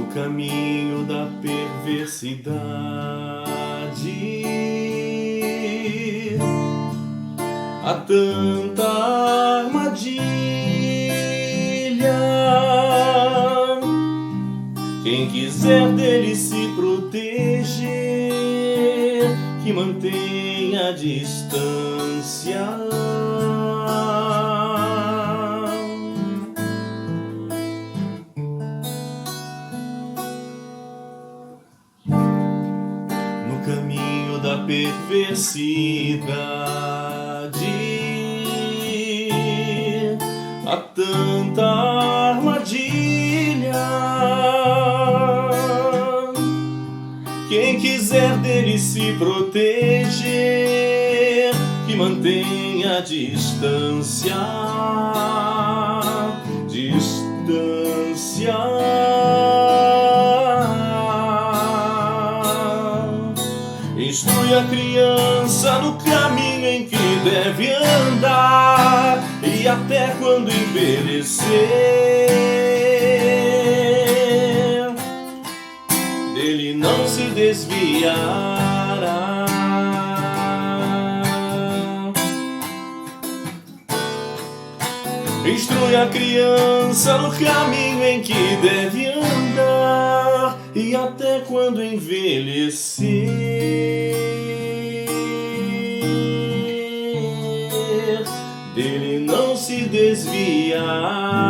no caminho da perversidade. Há tanta armadilha. Quem quiser dele se proteger, que mantenha a distância. No caminho da perversidade, há tanta armadilha. Quem quiser dele se proteger, que mantenha a distância. Distância. Instrui a criança no caminho em que deve andar, e até quando envelhecer, dele não se desviará. Instrui a criança no caminho em que deve andar, e até quando envelhecer, dele não se desviará.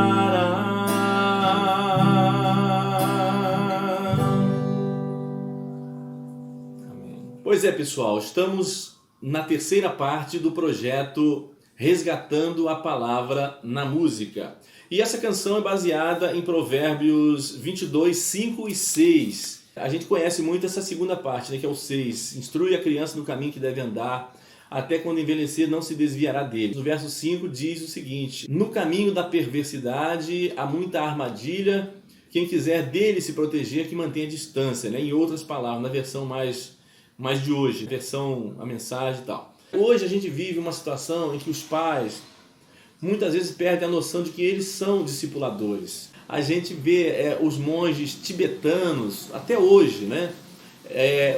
Pois é, pessoal, estamos na terceira parte do projeto Resgatando a Palavra na Música. E essa canção é baseada em Provérbios 22, 5 e 6. A gente conhece muito essa segunda parte, né, que é o 6. Instrui a criança no caminho que deve andar, até quando envelhecer não se desviará dele. No verso 5 diz o seguinte: no caminho da perversidade há muita armadilha, quem quiser dele se proteger, que mantenha a distância, né? Em outras palavras, na versão mais de hoje, versão a mensagem e tal. Hoje a gente vive uma situação em que os pais muitas vezes perdem a noção de que eles são discipuladores. A gente vê os monges tibetanos, até hoje, né?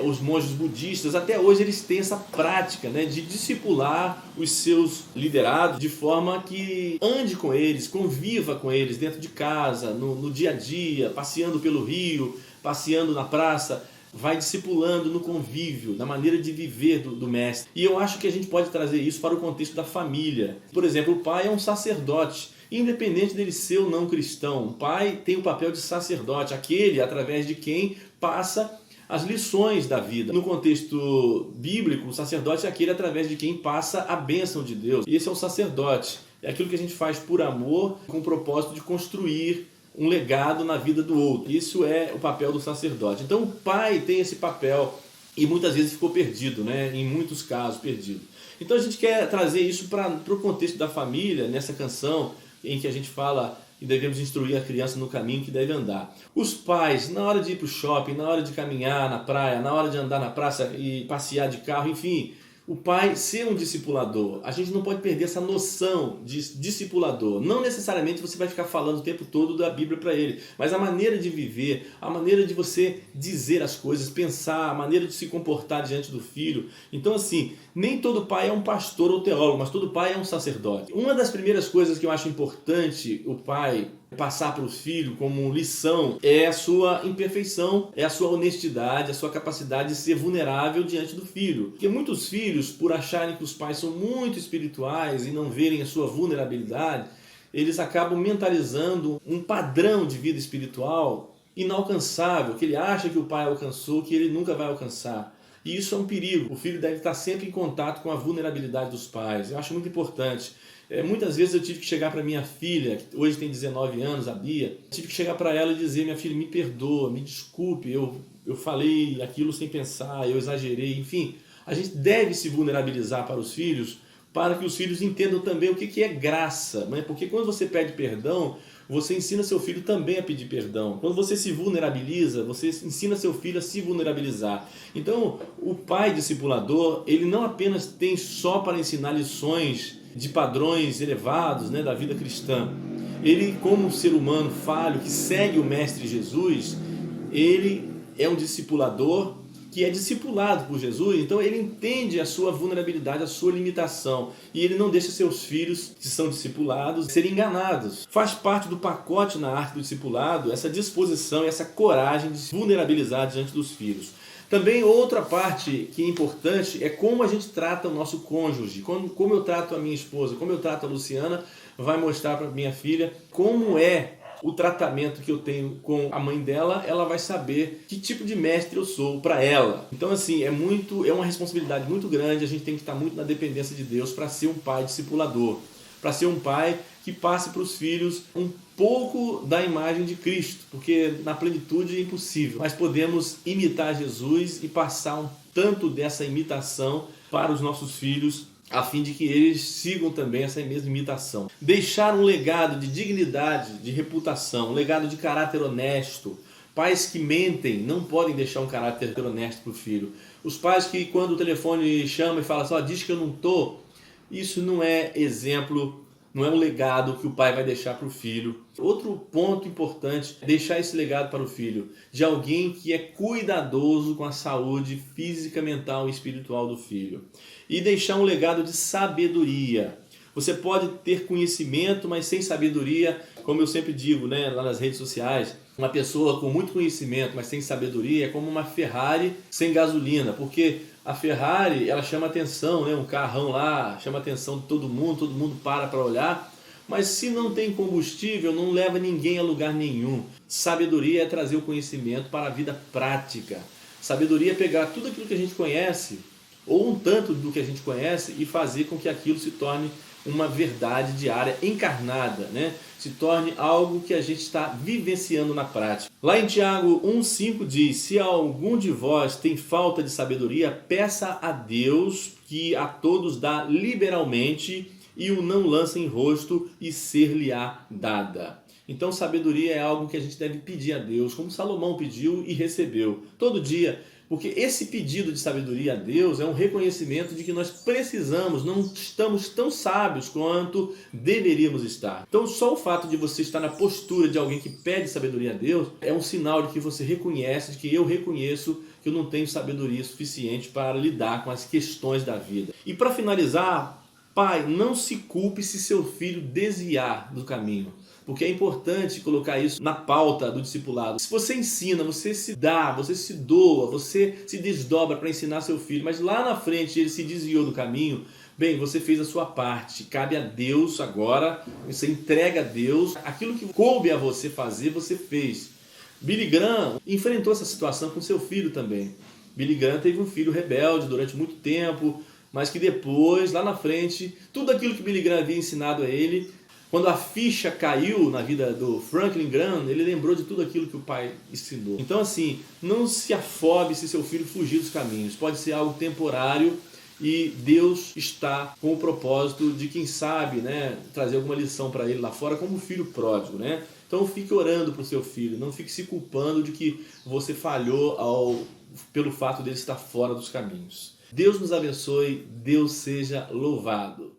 Os monges budistas, até hoje eles têm essa prática, né, de discipular os seus liderados de forma que ande com eles, conviva com eles dentro de casa, no dia a dia, passeando pelo rio, passeando na praça. Vai discipulando no convívio, na maneira de viver do mestre. E eu acho que a gente pode trazer isso para o contexto da família. Por exemplo, o pai é um sacerdote, independente dele ser ou não cristão. O pai tem o papel de sacerdote, aquele através de quem passa as lições da vida. No contexto bíblico, o sacerdote é aquele através de quem passa a bênção de Deus. E esse é o sacerdote. É aquilo que a gente faz por amor, com o propósito de construir um legado na vida do outro. Isso é o papel do sacerdote. Então o pai tem esse papel e muitas vezes ficou perdido, né? Em muitos casos perdido. Então a gente quer trazer isso para o contexto da família, nessa canção em que a gente fala que devemos instruir a criança no caminho que deve andar. Os pais, na hora de ir para o shopping, na hora de caminhar na praia, na hora de andar na praça e passear de carro, enfim, o pai ser um discipulador. A gente não pode perder essa noção de discipulador. Não necessariamente você vai ficar falando o tempo todo da Bíblia para ele, mas a maneira de viver, a maneira de você dizer as coisas, pensar, a maneira de se comportar diante do filho. Então assim, nem todo pai é um pastor ou teólogo, mas todo pai é um sacerdote. Uma das primeiras coisas que eu acho importante o pai passar para o filho como lição é a sua imperfeição, é a sua honestidade, a sua capacidade de ser vulnerável diante do filho. Porque muitos filhos, por acharem que os pais são muito espirituais e não verem a sua vulnerabilidade, eles acabam mentalizando um padrão de vida espiritual inalcançável, que ele acha que o pai alcançou, que ele nunca vai alcançar. E isso é um perigo. O filho deve estar sempre em contato com a vulnerabilidade dos pais. Eu acho muito importante. Muitas vezes eu tive que chegar para minha filha, que hoje tem 19 anos, a Bia, tive que chegar para ela e dizer: minha filha, me perdoa, me desculpe, eu falei aquilo sem pensar, eu exagerei, enfim. A gente deve se vulnerabilizar para os filhos, para que os filhos entendam também o que é graça, né? Porque quando você pede perdão, você ensina seu filho também a pedir perdão. Quando você se vulnerabiliza, você ensina seu filho a se vulnerabilizar. Então, o pai discipulador, ele não apenas tem só para ensinar lições de padrões elevados, né, da vida cristã. Ele, como um ser humano falho, que segue o Mestre Jesus, ele é um discipulador que é discipulado por Jesus, então ele entende a sua vulnerabilidade, a sua limitação, e ele não deixa seus filhos, que são discipulados, serem enganados. Faz parte do pacote na arte do discipulado essa disposição e essa coragem de se vulnerabilizar diante dos filhos. Também outra parte que é importante é como a gente trata o nosso cônjuge, como eu trato a minha esposa, como eu trato a Luciana, vai mostrar para minha filha como é o tratamento que eu tenho com a mãe dela, ela vai saber que tipo de mestre eu sou para ela. Então assim, é uma responsabilidade muito grande, a gente tem que estar muito na dependência de Deus para ser um pai discipulador, para ser um pai que passe para os filhos um pouco da imagem de Cristo, porque na plenitude é impossível, mas podemos imitar Jesus e passar um tanto dessa imitação para os nossos filhos, a fim de que eles sigam também essa mesma imitação. Deixar um legado de dignidade, de reputação, um legado de caráter honesto. Pais que mentem não podem deixar um caráter honesto para o filho. Os pais que quando o telefone chama e fala assim, diz que eu não estou, isso não é exemplo, não é um legado que o pai vai deixar para o filho. Outro ponto importante é deixar esse legado para o filho de alguém que é cuidadoso com a saúde física, mental e espiritual do filho. E deixar um legado de sabedoria. Você pode ter conhecimento, mas sem sabedoria, como eu sempre digo, lá nas redes sociais, uma pessoa com muito conhecimento, mas sem sabedoria, é como uma Ferrari sem gasolina, porque a Ferrari, ela chama atenção, um carrão lá, chama atenção de todo mundo para olhar, mas se não tem combustível, não leva ninguém a lugar nenhum. Sabedoria é trazer o conhecimento para a vida prática. Sabedoria é pegar tudo aquilo que a gente conhece, ou um tanto do que a gente conhece, e fazer com que aquilo se torne uma verdade diária encarnada, se torne algo que a gente está vivenciando na prática. Lá em Tiago 1,5 diz, se algum de vós tem falta de sabedoria, peça a Deus que a todos dá liberalmente e o não lança em rosto e ser-lhe-á dada. Então sabedoria é algo que a gente deve pedir a Deus, como Salomão pediu e recebeu, todo dia. Porque esse pedido de sabedoria a Deus é um reconhecimento de que nós precisamos, não estamos tão sábios quanto deveríamos estar. Então só o fato de você estar na postura de alguém que pede sabedoria a Deus é um sinal de que você reconhece, de que eu reconheço que eu não tenho sabedoria suficiente para lidar com as questões da vida. E para finalizar, pai, não se culpe se seu filho desviar do caminho. Porque é importante colocar isso na pauta do discipulado. Se você ensina, você se dá, você se doa, você se desdobra para ensinar seu filho, mas lá na frente ele se desviou do caminho, bem, você fez a sua parte. Cabe a Deus agora, você entrega a Deus. Aquilo que coube a você fazer, você fez. Billy Graham enfrentou essa situação com seu filho também. Billy Graham teve um filho rebelde durante muito tempo, mas que depois, lá na frente, tudo aquilo que Billy Graham havia ensinado a ele, quando a ficha caiu na vida do Franklin Graham, ele lembrou de tudo aquilo que o pai ensinou. Então assim, não se afobe se seu filho fugir dos caminhos. Pode ser algo temporário e Deus está com o propósito de, quem sabe, trazer alguma lição para ele lá fora, como o filho pródigo. Então fique orando para o seu filho, não fique se culpando de que você falhou pelo fato dele estar fora dos caminhos. Deus nos abençoe, Deus seja louvado.